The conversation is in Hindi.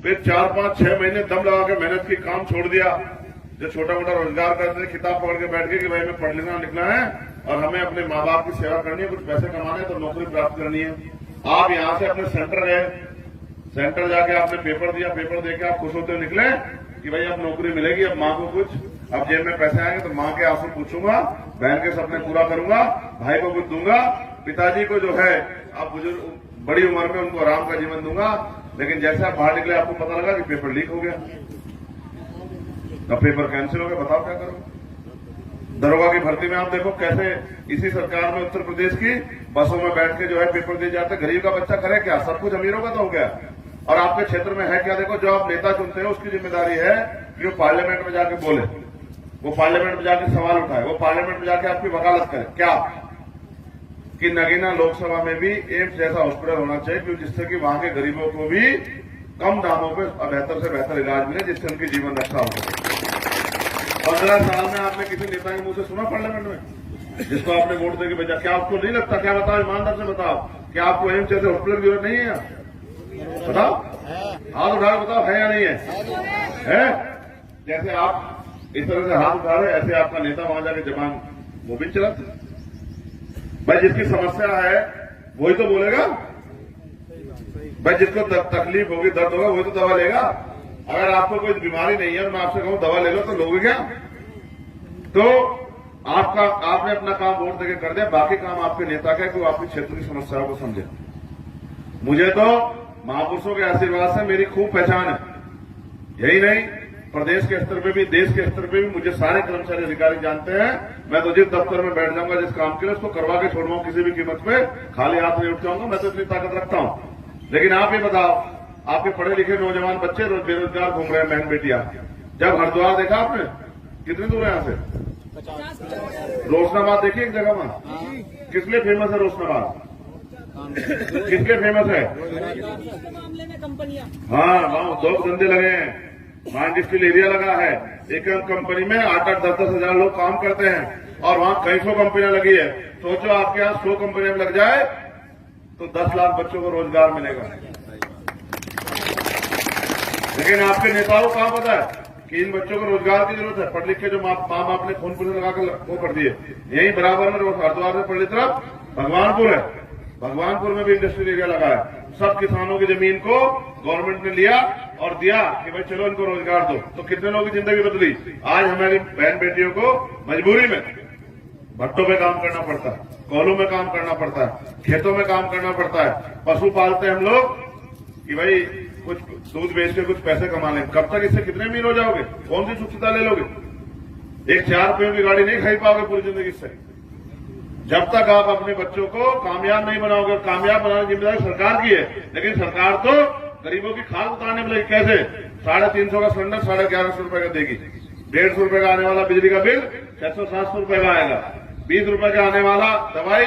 फिर 4-5-6 महीने दम लगा के मेहनत की, काम छोड़ दिया। जो छोटा मोटा रोजगार करते थे, किताब पकड़ के बैठ गए कि भाई हमें पढ़ लिखना निकला है और हमें अपने माँ बाप की सेवा करनी है, कुछ पैसे कमाने हैं, तो नौकरी प्राप्त करनी है। आप यहाँ से अपने सेंटर गए, सेंटर जाके आपने पेपर दिया, पेपर देके आप खुश होते हुए निकले कि भाई अब नौकरी मिलेगी, अब माँ को कुछ, अब जेब में पैसे आएंगे तो माँ के आंसू पूछूंगा, बहन के सपने पूरा करूंगा, भाई को कुछ दूंगा, पिताजी को जो है अब बुजुर्ग बड़ी उम्र में उनको आराम का जीवन दूंगा। लेकिन जैसे आप बाहर निकले आपको पता लगा कि पेपर लीक हो गया, अब पेपर कैंसिल हो गया, बताओ क्या करो। दरोगा की भर्ती में आप देखो कैसे इसी सरकार में उत्तर प्रदेश की बसों में बैठ के जो है पेपर दिए जाते, गरीब का बच्चा करे क्या, सब कुछ अमीरों का तो हो गया। और आपके क्षेत्र में है क्या, देखो जो आप नेता चुनते हैं उसकी जिम्मेदारी है कि वो पार्लियामेंट में जाके बोले, वो पार्लियामेंट में जाके सवाल उठाए, वो पार्लियामेंट में जाके आपकी वकालत करे, क्या कि नगीना लोकसभा में भी एम्स जैसा हॉस्पिटल होना चाहिए, क्योंकि जिससे कि वहां के गरीबों को भी कम दामों पर बेहतर से बेहतर इलाज मिले, जिससे उनकी जीवन रक्षा हो सके। 15 साल में आपने किसी नेता के मुंह से सुना पार्लियामेंट में, जिसको आपने वोट देके भेजा? क्या आपको नहीं लगता? क्या बताओ, ईमानदार से बताओ, क्या आपको एम्स जैसे हॉस्पिटल की जरूरत नहीं है? बताओ, हाथ उठा बताओ, है या नहीं है? जैसे आप इस तरह से हाथ उठा रहे, ऐसे आपका नेता वहां जाके जबान वो भी चलाते। भाई जिसकी समस्या है वही तो बोलेगा, भाई जिसको तकलीफ होगी, दर्द होगा, वही तो दवा लेगा। अगर आपको कोई बीमारी नहीं है और मैं आपसे कहूं दवा ले लो तो लोगे क्या? तो आपने अपना काम वोट देके कर दिया, बाकी काम आपके नेता का है कि वो आपके क्षेत्र की समस्याओं को समझे। मुझे तो महापुरुषों के आशीर्वाद से मेरी खूब पहचान है। यही नहीं, प्रदेश के स्तर पे भी, देश के स्तर पे भी मुझे सारे कर्मचारी अधिकारी जानते हैं। मैं तो जिस दफ्तर में बैठ जाऊंगा, जिस काम के लिए, उसको करवा के छोड़ूंगा किसी भी कीमत पे, खाली हाथ नहीं उठ जाऊंगा। मैं तो इतनी ताकत रखता हूं। लेकिन आप ये बताओ, आपके पढ़े लिखे नौजवान बच्चे बेरोजगार घूम रहे हैं, बहन बेटियां। जब हरिद्वार देखा आपने, कितनी दूर है यहाँ से? रोशनाबाद देखिए एक जगह में, किस लिए फेमस है रोशनाबाद? किसके फेमस है? हाँ, वहाँ 2 धंधे लगे हैं, वहाँ इंडस्ट्रियल एरिया लगा है। एक कंपनी में 8-8, 10-10 हजार लोग काम करते हैं और वहाँ कई 100 कंपनियां लगी है। सोचो आपके यहाँ 100 कंपनियां लग जाए तो 10 लाख बच्चों को रोजगार मिलेगा। लेकिन आपके नेताओं को कहाँ पता है कि इन बच्चों को रोजगार की जरूरत है? पढ़ लिख के जो माँ बाप ने खून पुलिस लगाकर वो कर दिए। यही बराबर में हरिद्वार से पढ़ी तरफ भगवानपुर है, भगवानपुर में भी इंडस्ट्रियल एरिया लगा है। सब किसानों की जमीन को गवर्नमेंट ने लिया और दिया कि भाई चलो इनको रोजगार दो। तो कितने लोगों की जिंदगी बदली। आज हमारी बहन बेटियों को मजबूरी में भट्टों में काम करना पड़ता है, कोलों में काम करना पड़ता है, खेतों में काम करना पड़ता है। पशु पालते हैं हम लोग कि भाई कुछ दूध बेच के कुछ पैसे कमा लें। कब तक इससे कितने अमीर हो जाओगे? कौन सी सुखता ले लोगे? एक 4 रुपयों की गाड़ी नहीं खरीद पाओगे पूरी जिंदगी से, जब तक आप अपने बच्चों को कामयाब नहीं बनाओगे। कामयाब बनाने की जिम्मेदारी सरकार की है, लेकिन सरकार तो गरीबों की खाद उतारने में लगी। कैसे? 350 का सिलेंडर 1150 रुपए का देगी, 150 रुपए का आने वाला बिजली का बिल 600-700 रुपए का आएगा, 20 रुपए का आने वाला दवाई